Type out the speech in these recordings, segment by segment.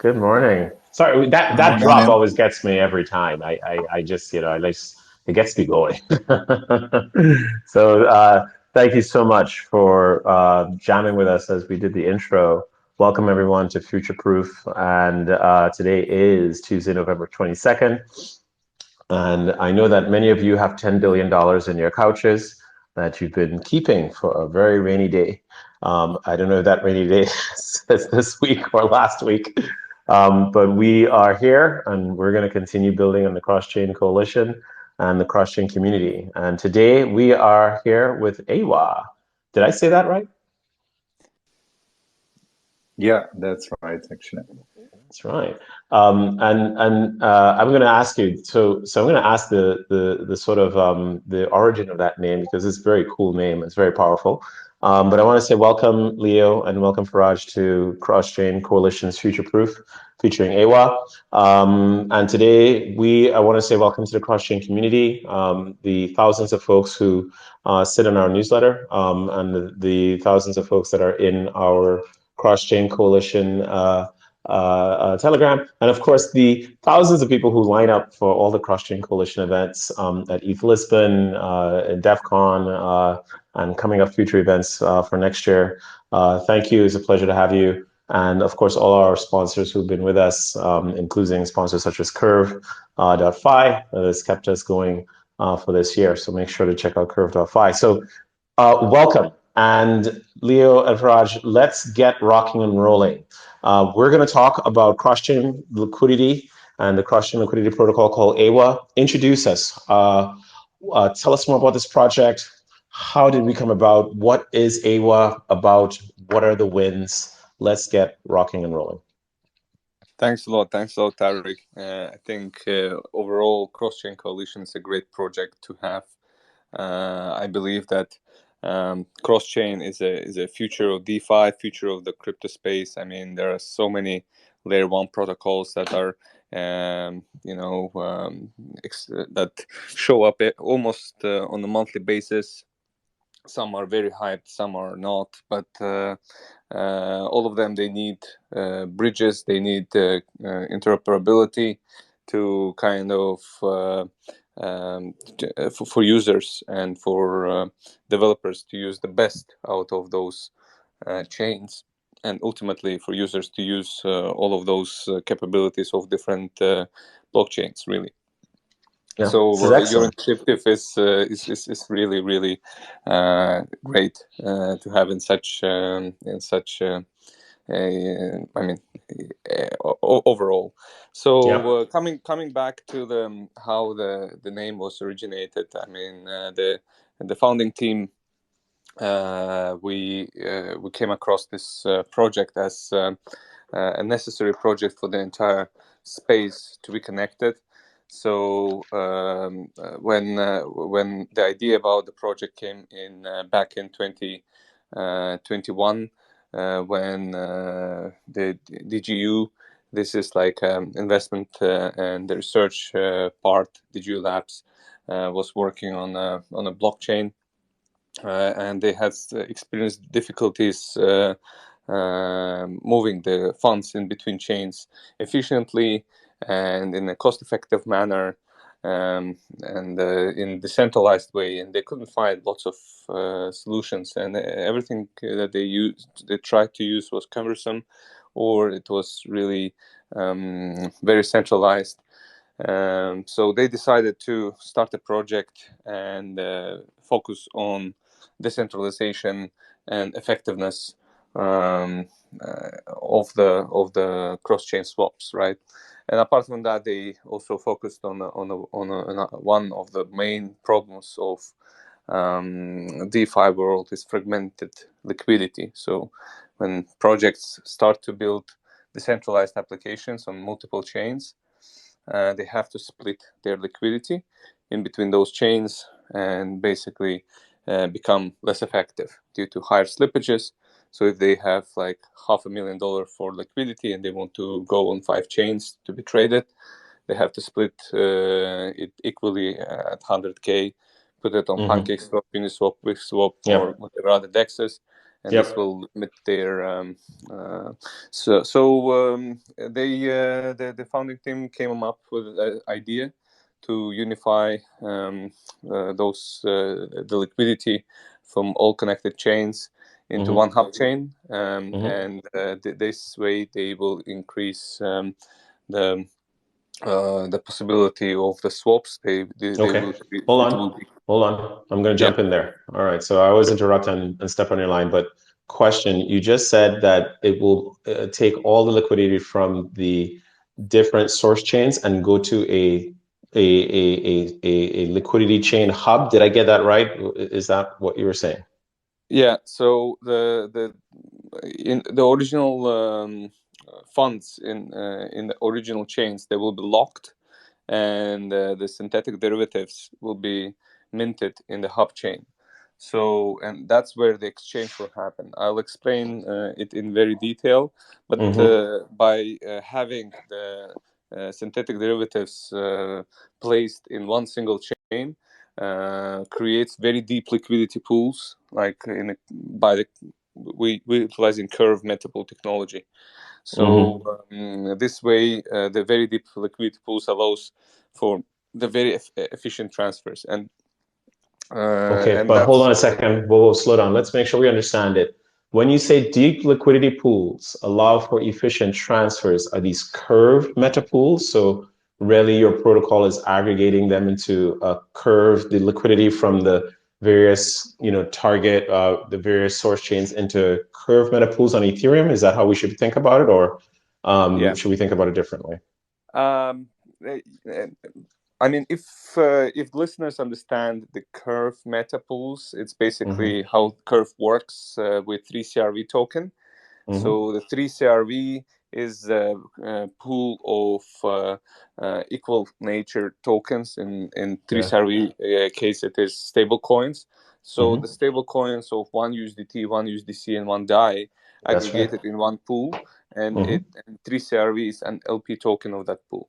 Good morning. Sorry, that drop Morning. always gets me every time. I just, it gets me going. So, thank you so much for jamming with us as we did the intro. Welcome everyone to Future Proof, and today is Tuesday, November 22nd. And I know that many of you have $10 billion in your couches that you've been keeping for a very rainy day. I don't know if that rainy day is this week or last week, but we are here and we're going to continue building on the cross-chain coalition and the cross-chain community. And today we are here with Eywa. Did I say that right? Yeah, that's right, actually. That's right. I'm going to ask you. So I'm going to ask the sort of the origin of that name because it's a very cool name. It's very powerful. But I want to say welcome, Leo, and welcome Faraj to Cross Chain Coalition's Future Proof, featuring Eywa. And today I want to say welcome to the Cross Chain community, the thousands of folks who sit in our newsletter, and the thousands of folks that are in our Cross Chain Coalition. Telegram, and of course the thousands of people who line up for all the cross-chain coalition events at ETH Lisbon, DEF CON, and coming up future events for next year. Thank you. It's a pleasure to have you. And of course, all our sponsors who've been with us, including sponsors such as Curve.fi, that has kept us going for this year. So make sure to check out Curve.fi. So welcome. And Leo and Faraj, let's get rocking and rolling. We're going to talk about cross-chain liquidity and the cross-chain liquidity protocol called Eywa. Introduce us. Tell us more about this project. How did we come about? What is Eywa about? What are the wins? Let's get rocking and rolling. Thanks a lot. Thanks a lot, Tariq. I think overall, Cross-Chain Coalition is a great project to have. I believe that cross-chain is a future of DeFi, future of the crypto space. I mean, there are so many layer one protocols that are, that show up almost on a monthly basis. Some are very hyped, some are not, but all of them, they need bridges, they need interoperability to kind of for users and for developers to use the best out of those chains, and ultimately for users to use all of those capabilities of different blockchains, really. Yeah, So your excellent. initiative is really great to have in such I mean overall. Yeah. So coming back to the how the name was originated. I mean the founding team, we came across this project as a necessary project for the entire space to be connected. So when the idea about the project came in back in 2021, when the DGU, this is like investment and the research part, DGU Labs was working on a blockchain, and they had experienced difficulties moving the funds in between chains efficiently and in a cost-effective manner, and in decentralized way, and they couldn't find lots of solutions, and everything that they tried to use was cumbersome, or it was really very centralized. So they decided to start a project and focus on decentralization and effectiveness of the cross-chain swaps, right? And apart from that, they also focused on one of the main problems of DeFi world is fragmented liquidity. So when projects start to build decentralized applications on multiple chains, they have to split their liquidity in between those chains and basically become less effective due to higher slippages. So if they have like $500,000 for liquidity and they want to go on 5 chains to be traded, they have to split it equally at 100K, put it on Mm-hmm. PancakeSwap, Uniswap, QuickSwap, Yeah. or whatever other dexes, and this will limit their. The founding team came up with an idea to unify the liquidity from all connected chains into one hub chain, and this way they will increase the possibility of the swaps. They will be, Hold on. I'm going to jump in there. All right. So I always interrupt and step on your line, but question, you just said that it will take all the liquidity from the different source chains and go to a liquidity chain hub. Did I get that right? Is that what you were saying? Yeah. So in the original funds in the original chains, they will be locked, and the synthetic derivatives will be minted in the hub chain. So, and that's where the exchange will happen. I'll explain it in very detail, but by having the synthetic derivatives placed in one single chain, creates very deep liquidity pools, like we utilizing curve metapool technology. So this way, the very deep liquidity pools allows for the very efficient transfers. And but hold on a second. We'll slow down. Let's make sure we understand it. When you say deep liquidity pools allow for efficient transfers, are these curved meta pools? So really your protocol is aggregating them into a curve, the liquidity from the various, target, the various source chains into curve meta pools on Ethereum? Is that how we should think about it? Or should we think about it differently? I mean, if listeners understand the curve meta pools, it's basically how curve works with 3CRV token. So the 3CRV is a pool of equal nature tokens. In 3CRV case, it is stable coins. So the stable coins of one USDT, one USDC, and one DAI aggregated in one pool, and 3CRV is an LP token of that pool.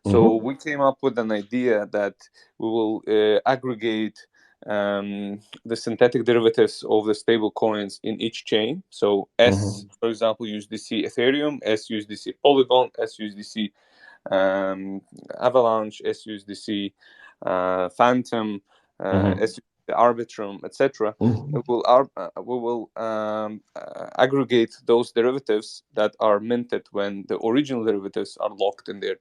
So we came up with an idea that we will aggregate the synthetic derivatives of the stable coins in each chain. So S, for example, USDC Ethereum, S USDC Polygon, S USDC Avalanche, S USDC Phantom, S USDC Arbitrum, etc. We will aggregate those derivatives that are minted when the original derivatives are locked in the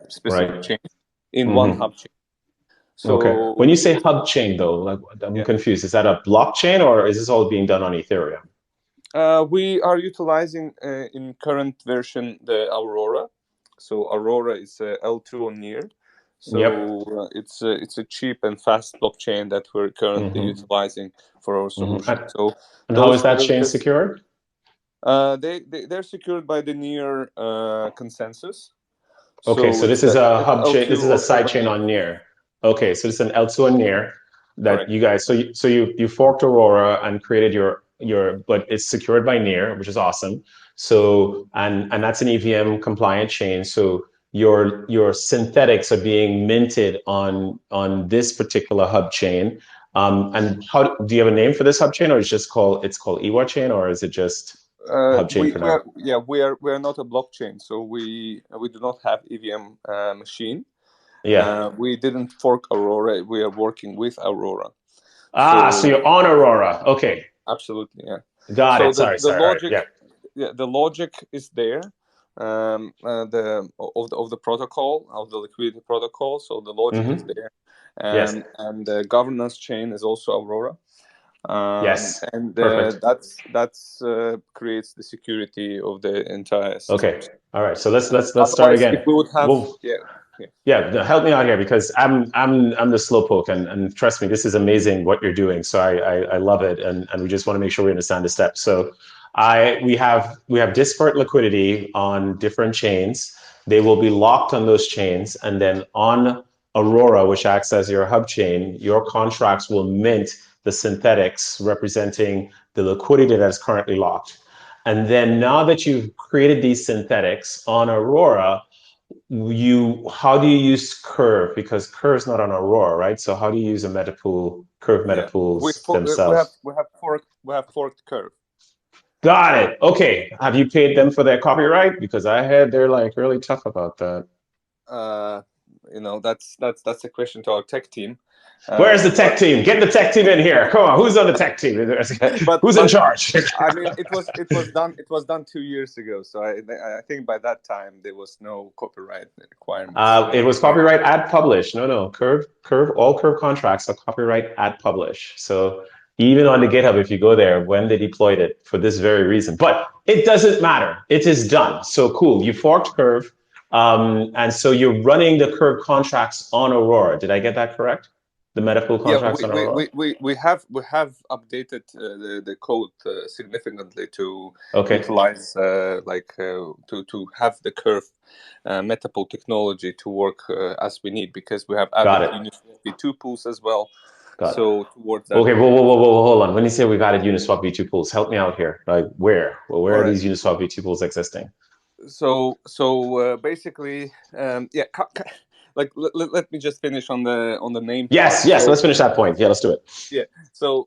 specific chain in one hub chain. So when you say hub chain, though, like I'm confused. Is that a blockchain, or is this all being done on Ethereum? We are utilizing in current version the Aurora. So Aurora is L2 on Near. So it's a cheap and fast blockchain that we're currently utilizing for our solution. So and how is that chain secured? They're secured by the Near consensus. Okay, so this is a hub chain. This is a side chain on Near. Okay, so it's an L2 on Near that you guys. So you forked Aurora and created your, but it's secured by Near, which is awesome. So and that's an EVM compliant chain. So your synthetics are being minted on this particular hub chain. And how do you have a name for this hub chain, or it's called Eywa chain, or is it just hub chain for now? We are not a blockchain, so we do not have EVM machine. We didn't fork Aurora. We are working with Aurora. So you're on Aurora. Okay. Absolutely, yeah. Got it. Sorry. Logic, right, the logic is there. Of the protocol, of the liquidity protocol. So the logic is there, and the governance chain is also Aurora. And that's creates the security of the entire system. Okay. All right. So let's start again. If we would have, help me out here, because I'm the slowpoke, and trust me, this is amazing what you're doing. So I love it, and we just want to make sure we understand the steps. So we have disparate liquidity on different chains. They will be locked on those chains, and then on Aurora, which acts as your hub chain, your contracts will mint the synthetics representing the liquidity that is currently locked. And then now that you've created these synthetics on Aurora, how do you use Curve? Because Curve's not on Aurora, right? So how do you use a metapool, Curve Yeah, metapools themselves? we have forked Curve. Got it. Okay. Have you paid them for their copyright? Because I heard they're like really tough about that. Uh, that's a question to our tech team. Where's the tech But team? Get the tech team in here. Come on, who's on the tech team? Who's in but charge? I mean, it was done 2 years ago. So I think by that time there was no copyright requirements. It was copyright at publish. No. All Curve contracts are copyright at publish. So even on the GitHub, if you go there, when they deployed it for this very reason, but it doesn't matter. It is done. So cool. You forked Curve, and so you're running the Curve contracts on Aurora. Did I get that correct? The Metapool Yeah, contracts on Aurora. we have updated the code significantly to Okay. utilize to have the Curve metapool technology to work as we need, because we have Got added it. Uniswap v2 pools as well. Got it. So towards that. Okay, whoa, hold on. When you say we've added Uniswap v2 pools, help me out here. Like where? Well, where All are right. these Uniswap v2 pools existing? So basically, yeah. Let me just finish on the name part. Yes. Let's finish that point. Yeah, let's do it. Yeah. So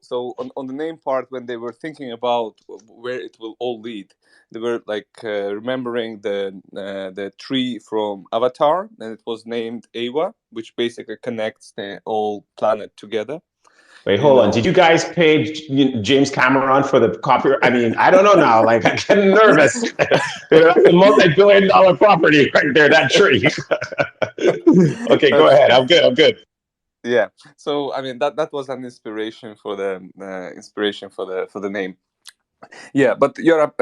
on the name part, when they were thinking about where it will all lead, they were like remembering the tree from Avatar, and it was named Eywa, which basically connects the whole planet together. Wait, You hold on. know. Did you guys pay James Cameron for the copyright? I mean, I don't know now. Like, I'm getting nervous. That's a multi-billion-dollar property right there, that tree. Okay, go ahead. I'm good. Yeah. So I mean that was an inspiration for the name. Yeah, but you're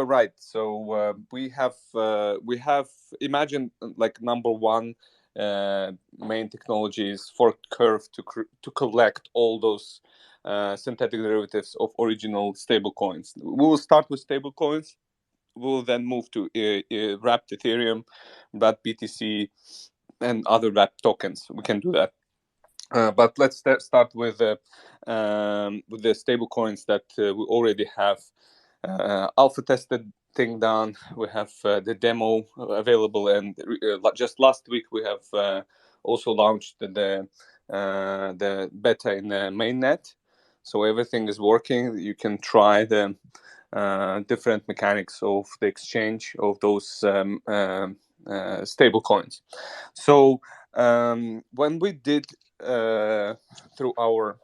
right. So we have imagined like number one main technology is forked Curve to collect all those synthetic derivatives of original stable coins. We will start with stable coins. We'll then move to wrapped Ethereum, wrapped BTC, and other wrapped tokens. We can do that. But let's start with the stable coins that we already have alpha tested thing done. We have the demo available, and just last week we have also launched the beta in the mainnet. So everything is working. You can try the different mechanics of the exchange of those stable coins. So when we did through our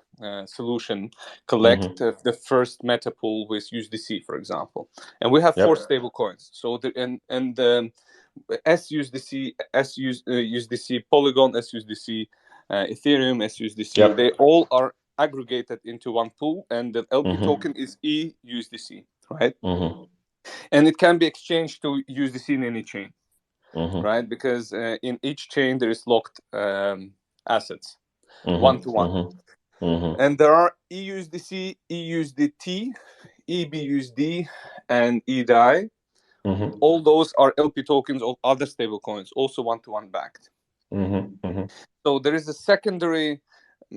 solution collect the first meta pool with USDC, for example, and we have four Yep. stable coins. So SUSDC, USDC Polygon, SUSDC Ethereum, SUSDC, Yep. they all are aggregated into one pool, and the LP Mhm. token is EUSDC, right? Mhm. And it can be exchanged to USDC in any chain, Mhm. right? Because in each chain there is locked assets, Mhm. one-to-one. Mhm. Mhm. And there are EUSDC, EUSDT, EBUSD, and EDI. Mhm. All those are LP tokens of other stablecoins, also one-to-one backed. Mhm. Mhm. So there is a secondary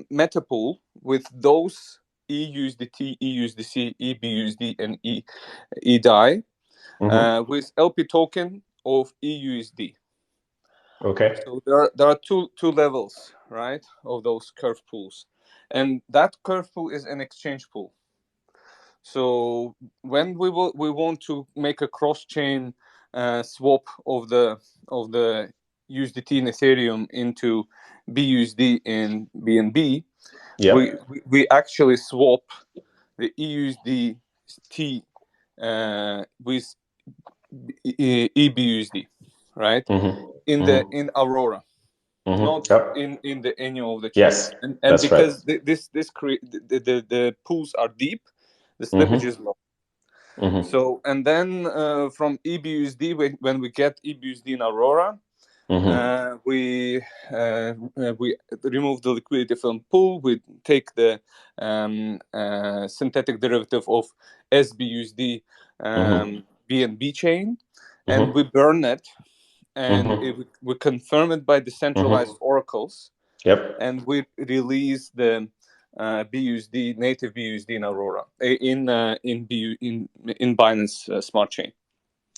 meta pool with those EUSDT, EUSDC, EBUSD, and EDI with LP token of EUSD. Okay. So there are two levels, right, of those curve pools, and that curve pool is an exchange pool. So when we want to make a cross chain swap of the USDT in Ethereum into BUSD in BNB, Yep. we actually swap the EUSDT with EBUSD, right? Mhm. In Mhm. Aurora, Mhm. not Yep. in the any of the Yes, chains, and that's right. because the pools are deep, the slippage Mhm. is low. Mhm. So and then from EBUSD, when we get EBUSD in Aurora, Mhm. we remove the liquidity from pool. We take the synthetic derivative of SBUSD Mhm. BNB chain, and we Mhm. burn it, and Mhm. we confirm it by decentralized Mhm. oracles, Yep. and we release the BUSD native BUSD in Aurora in Binance Smart Chain.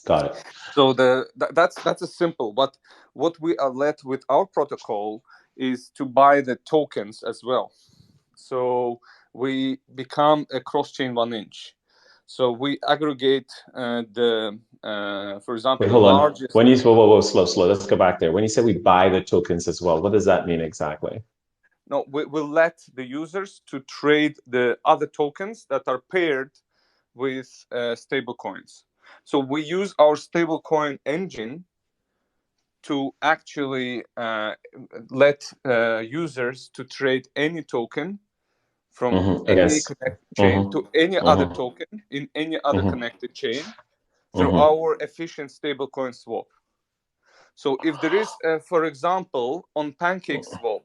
Got it. So that's a simple. But what we are let with our protocol is to buy the tokens as well. So we become a cross-chain 1inch. So we aggregate for example, Wait, the hold on. largest. When you whoa, slow. Let's go back there. When you say we buy the tokens as well, what does that mean exactly? No, we will let the users to trade the other tokens that are paired with stable coins. So we use our stablecoin engine to actually let users to trade any token from any Against. connected chain Mm-hmm. to any other Mm-hmm. token in any other Mm-hmm. connected chain through Mm-hmm. our efficient stablecoin swap. So if there is, for example, on Pancake Swap,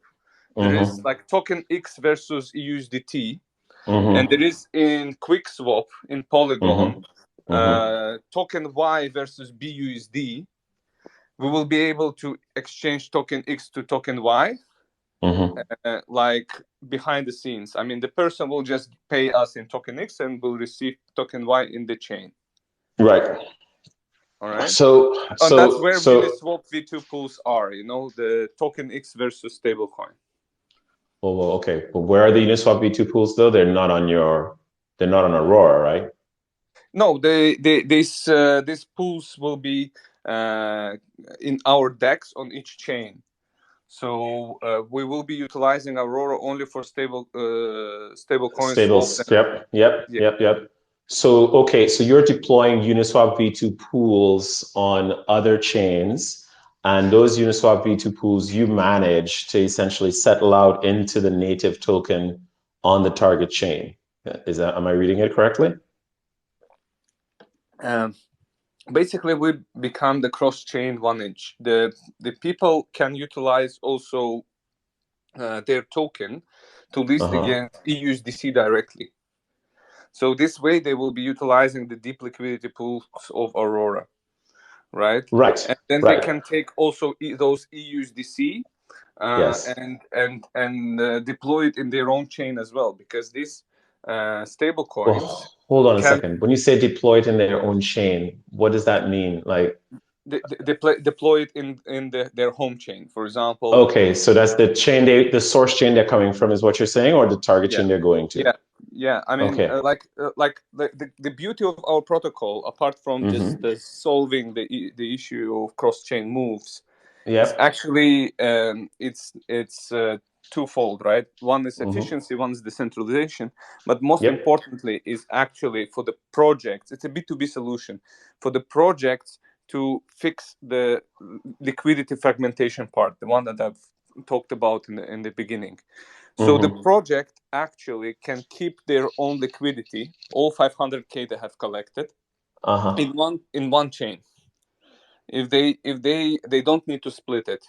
there is Mm-hmm. like token X versus USDT, and there Mm-hmm. is in Quick Swap in Polygon, Mm-hmm. Mm-hmm. token Y versus BUSD. We will be able to exchange token X to token Y, Mm-hmm. like behind the scenes. I mean, the person will just pay us in token X and will receive token Y in the chain. Right. All right. So And that's so where so Uniswap V2 pools are, the token X versus stablecoin. well, okay. But where are the Uniswap V2 pools though? They're not on Aurora, right? No, these pools will be in our DEX on each chain. So we will be utilizing Aurora only for stable coin swaps. Stables. Yep. Yep. Yeah, Yep. Yep. So okay, so you're deploying Uniswap V2 pools on other chains, and those Uniswap V2 pools you manage to essentially settle out into the native token on the target chain. Am I reading it correctly? um, basically we become the cross-chain 1inch. The people can utilize also their token to list Uh-huh. against EUSDC directly. So this way they will be utilizing the deep liquidity pools of Aurora, right? Right. And then they Right. can take also those EUSDC Yes. and deploy it in their own chain as well, because these stable coins Well, hold on a can second. When you say deploy it in their own chain, what does that mean? Like, deploy it in their home chain, for example. okay, so that's the chain the source chain they're coming from is what you're saying, or the target Yeah, chain they're going to? yeah, yeah. I mean, Okay. like the beauty of our protocol, apart from just Mm-hmm. solving the issue of cross chain moves, is Yep. actually it's twofold, right? One is Mm-hmm. efficiency, one is decentralization, but most Yep. importantly is actually for the projects. It's a B2B solution for the projects to fix the liquidity fragmentation part, the one that I've talked about in the beginning. So the Mm-hmm. project actually can keep their own liquidity, all 500K they have collected, Uh-huh. in one chain. If they don't need to split it,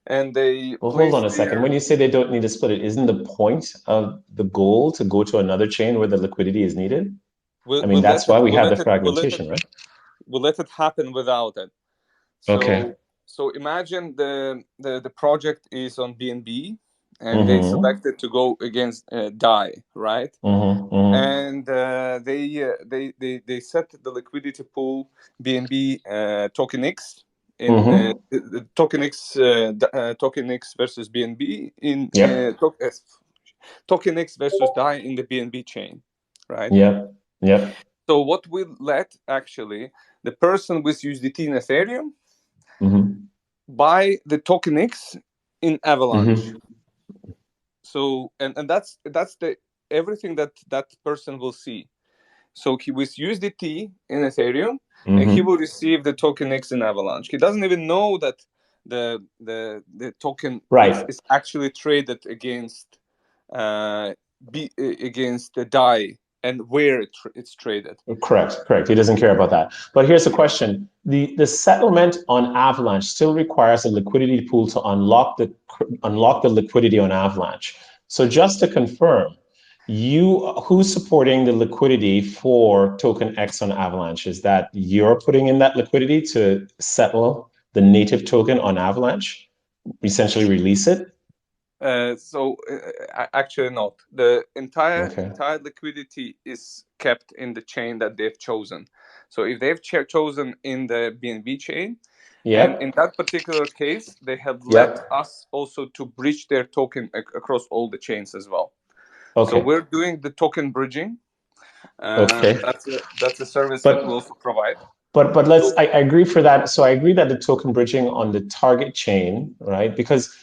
and they Well, hold place on a second. their When you say they don't need to split it, isn't the point of the goal to go to another chain where the liquidity is needed? I mean, we'll that's let why it we we'll have the let it we'll let it fragmentation, right? we'll let it happen without it. Okay. So imagine the project is on BNB, and they Mm-hmm. selected to go against DAI, right? Mm-hmm. Mm-hmm. And they set the liquidity pool BNB token X in Mm-hmm. the token X versus BNB in Yep. token X versus DAI in the BNB chain, right? Yep. Yep. So what we let actually the person with USDT in Ethereum Mm-hmm. buy the token X in Avalanche. Mm-hmm. So and that's the everything that person will see. So he with USDT in Ethereum, and he Mm-hmm. will receive the token X in Avalanche. He doesn't even know that the token X Right. is actually traded against against the DAI and where it's traded. Correct, correct. He doesn't care about that. But here's the question. The settlement on Avalanche still requires a liquidity pool to unlock the liquidity on Avalanche. So just to confirm, who's supporting the liquidity for token X on Avalanche? Is that you're putting in that liquidity to settle the native token on Avalanche, essentially release it? Actually not. The Okay. entire liquidity is kept in the chain that they've chosen. So if they've chosen in the BNB chain, Yep. and in that particular case, they have Yep. let us also to bridge their token across all the chains as well. Okay. So we're doing the token bridging. Okay. That's a service that we also provide. But I agree for that. So I agree that the token bridging on the target chain, right? Because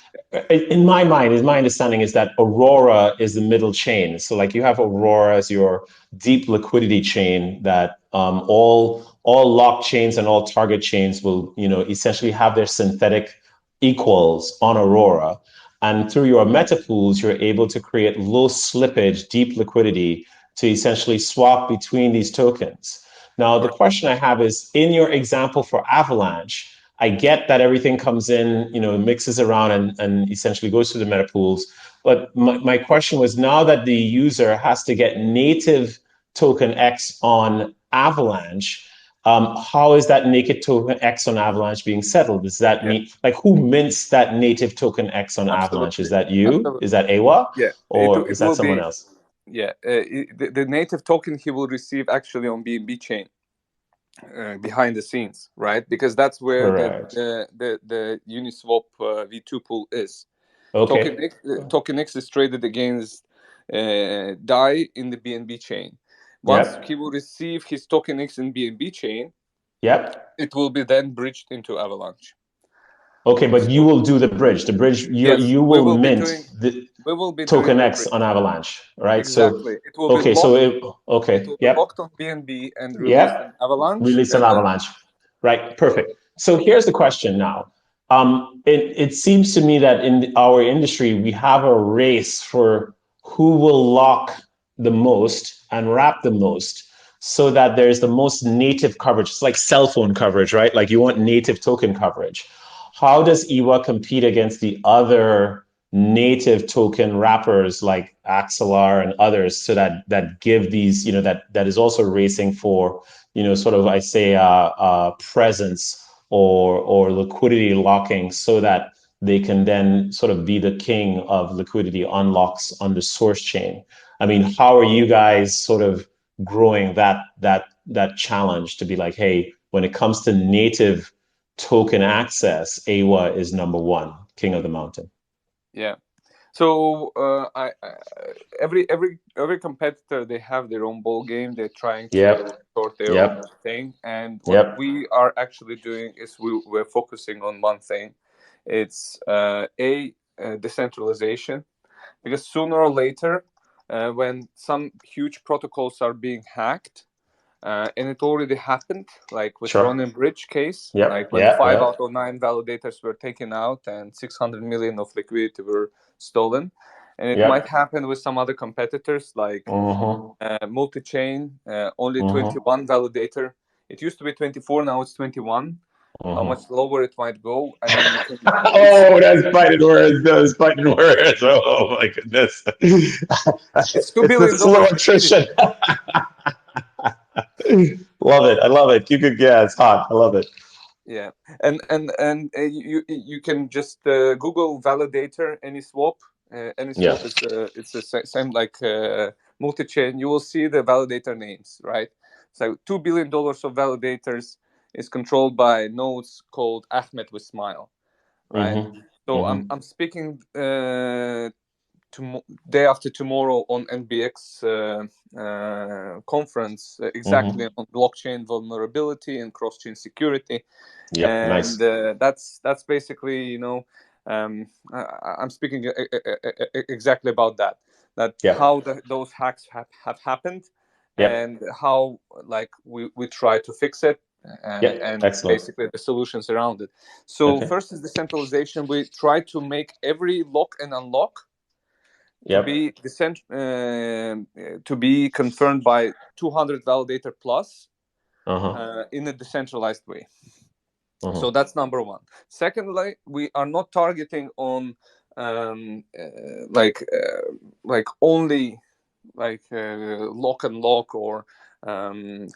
in my mind, my understanding is that Aurora is the middle chain. So like you have Aurora as your deep liquidity chain that all lock chains and all target chains will, essentially have their synthetic equals on Aurora. And through your meta pools, you're able to create low slippage, deep liquidity to essentially swap between these tokens. Now, the question I have is, in your example for Avalanche, I get that everything comes in, mixes around and essentially goes to the meta pools. But my question was, now that the user has to get native token X on Avalanche, how is that native token X on Avalanche being settled? Does that mean, like, who mints that native token X on Avalanche? Is that you? Absolutely. Is that Eywa? Yeah. Or is that someone else? Yeah. The native token he will receive actually on BNB chain. Behind the scenes, right? Because that's where the Uniswap V2 pool is. Okay. Token X is traded against DAI in the BNB chain. Once he will receive his Token X in BNB chain, it will be then bridged into Avalanche. Okay, but you will do the bridge. The bridge, you will mint the Token X on Avalanche, right? Exactly. So it will be locked. Okay. It will be locked on BNB and released in Avalanche. Released in Avalanche. Right. Perfect. So here's the question now. It seems to me that in our industry we have a race for who will lock the most and wrap the most, so that there's the most native coverage. It's like cell phone coverage, right? Like you want native token coverage. How does Eywa compete against the other native token wrappers like Axelar and others, so that give these, that is also racing for, sort of, I say, presence or liquidity locking, so that they can then sort of be the king of liquidity unlocks on the source chain? I mean, how are you guys sort of growing that challenge to be like, hey, when it comes to native token access, Eywa is number one, king of the mountain? Yeah. So every competitor, they have their own ball game. They're trying to sort their own thing, and what we are actually doing is we're focusing on one thing. It's decentralization, because sooner or later, when some huge protocols are being hacked, and it already happened, like with Ronin Bridge case, like when 5 out of 9 validators were taken out and 600 million of liquidity were stolen. And it might happen with some other competitors, like multi-chain, only 21 validator. It used to be 24, now it's 21. How much lower it might go? I mean, oh, that's fighting words. Those fighting words. Oh my goodness! It's $2 billion. It's slow attrition. Love it. I love it. It's hot. I love it. Yeah, and you can just Google validator AnySwap. AnySwap is it's the same like multi-chain. You will see the validator names, right? So $2 billion of validators is controlled by nodes called Ahmed with Smile, right? So I'm speaking day after tomorrow on NBX conference, exactly on blockchain vulnerability and cross-chain security. And nice. That's basically, I'm speaking exactly about that how those hacks have happened, and how like we try to fix it, and basically the solutions around it. So first is decentralization. We try to make every lock and unlock to be to be confirmed by 200 validator plus in a decentralized way. So that's number one. Secondly, we are not targeting on like only like lock and lock or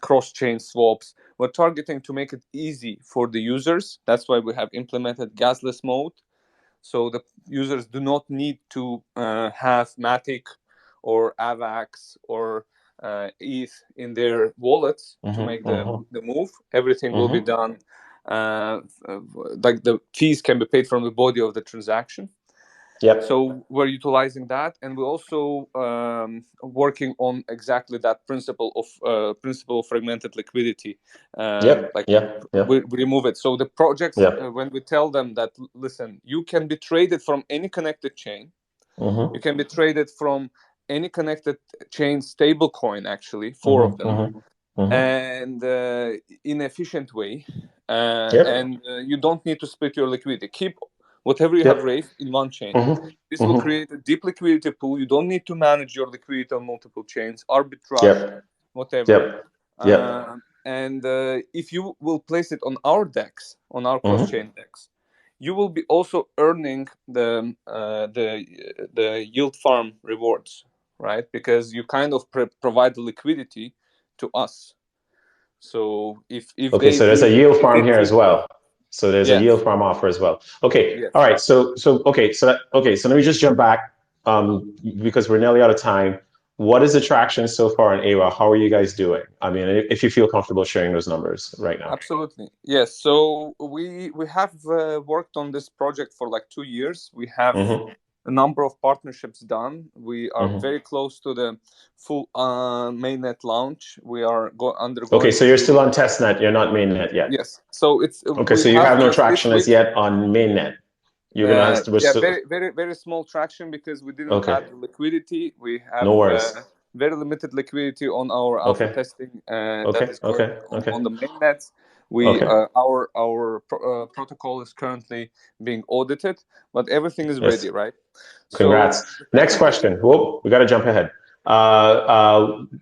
cross-chain swaps. We're targeting to make it easy for the users. That's why we have implemented gasless mode. So the users do not need to have Matic or AVAX or ETH in their wallets to make the move. Everything will be done. Like the fees can be paid from the body of the transaction. Yep. So we're utilizing that, and we're also working on exactly that principle of fragmented liquidity. We remove it. So the projects, when we tell them that, listen, you can be traded from any connected chain, you can be traded from any connected chain stablecoin, actually, 4 of them, and in an efficient way, and you don't need to split your liquidity. Keep whatever you have raised in one chain. This will create a deep liquidity pool. You don't need to manage your liquidity on multiple chains, arbitrage, whatever. And if you will place it on our DEX, on our cross-chain DEX, you will be also earning the yield farm rewards, right? Because you kind of provide the liquidity to us. So if okay, so there's a yield farm here as well. So there's a yield farm offer as well. Okay, all right. So let me just jump back because we're nearly out of time. What is the traction so far in Eywa? How are you guys doing? I mean, if you feel comfortable sharing those numbers right now. Absolutely, yes. So we have worked on this project for like 2 years. We have a number of partnerships done. We are very close to the full mainnet launch. We are undergoing. Okay, so you're still on testnet. You're not mainnet yet. Yes. So it's okay. So you have no traction as yet on mainnet. You're gonna have to very small traction because we didn't have the liquidity. We have no worries. Very limited liquidity on our alpha testing that is going on the mainnets. Our protocol is currently being audited, but everything is ready, right? Congrats. So, next question. Whoop, we got to jump ahead.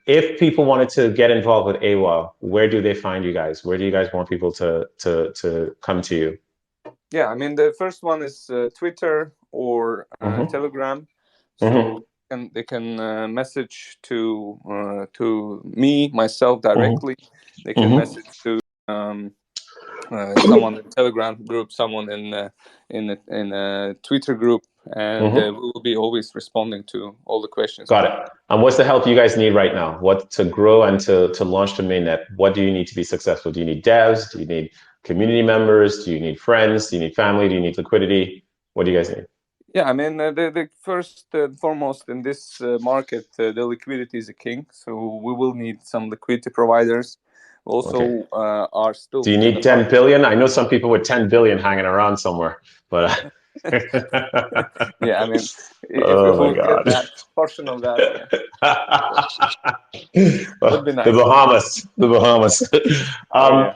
If people wanted to get involved with Eywa, where do they find you guys? Where do you guys want people to come to you? Yeah, I mean, the first one is Twitter or Telegram. So they can message to me, myself directly. They can message to someone in Telegram group, someone in a Twitter group, and we will be always responding to all the questions. Got it. And what's the help you guys need right now? What to grow and to launch the mainnet? What do you need to be successful? Do you need devs? Do you need community members? Do you need friends? Do you need family? Do you need liquidity? What do you guys need? Yeah, I mean, the first and foremost in this market, the liquidity is a king. So we will need some liquidity providers. Also, are still. Do you need 10 billion? I know some people with 10 billion hanging around somewhere, but. Yeah, I mean, if we get that portion of that, would be nice. The Bahamas. All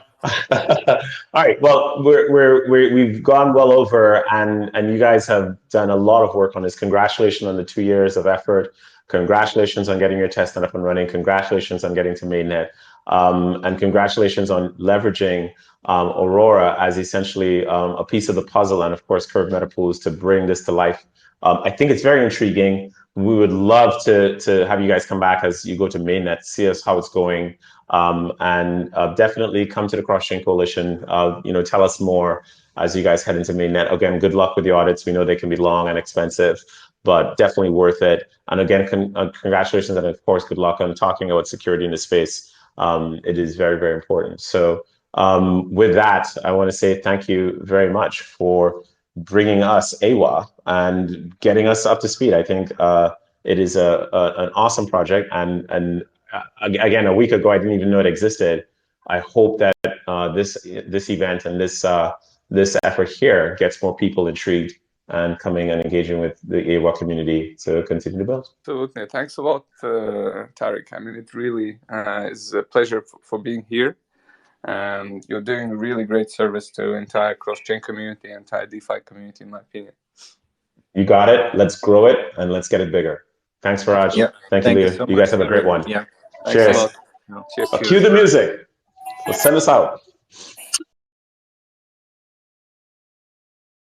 right. Well, we've gone well over, and you guys have done a lot of work on this. Congratulations on the 2 years of effort. Congratulations on getting your testnet up and running. Congratulations on getting to mainnet, and congratulations on leveraging Aurora as essentially a piece of the puzzle, and of course, Curve Metapools to bring this to life. I think it's very intriguing. We would love to have you guys come back as you go to mainnet, see us how it's going, and definitely come to the Cross-Chain Coalition. Tell us more as you guys head into mainnet. Again, good luck with the audits. We know they can be long and expensive, but definitely worth it. And again, congratulations, and of course, good luck on talking about security in the space. It is very, very important. So with that, I want to say thank you very much for bringing us Eywa and getting us up to speed. I think it is an awesome project. And again, a week ago, I didn't even know it existed. I hope that this event and this effort here gets more people intrigued and coming and engaging with the Eywa community to continue to build. Absolutely. Thanks a lot, Tarek. I mean, it really is a pleasure for being here. You're doing a really great service to the entire cross-chain community, entire DeFi community, in my opinion. You got it. Let's grow it and let's get it bigger. Thanks, Faraj. Yeah. Thank you, Leo. You guys have a great one. Yeah. Cheers. Cheers. Cue the music. Let's send us out.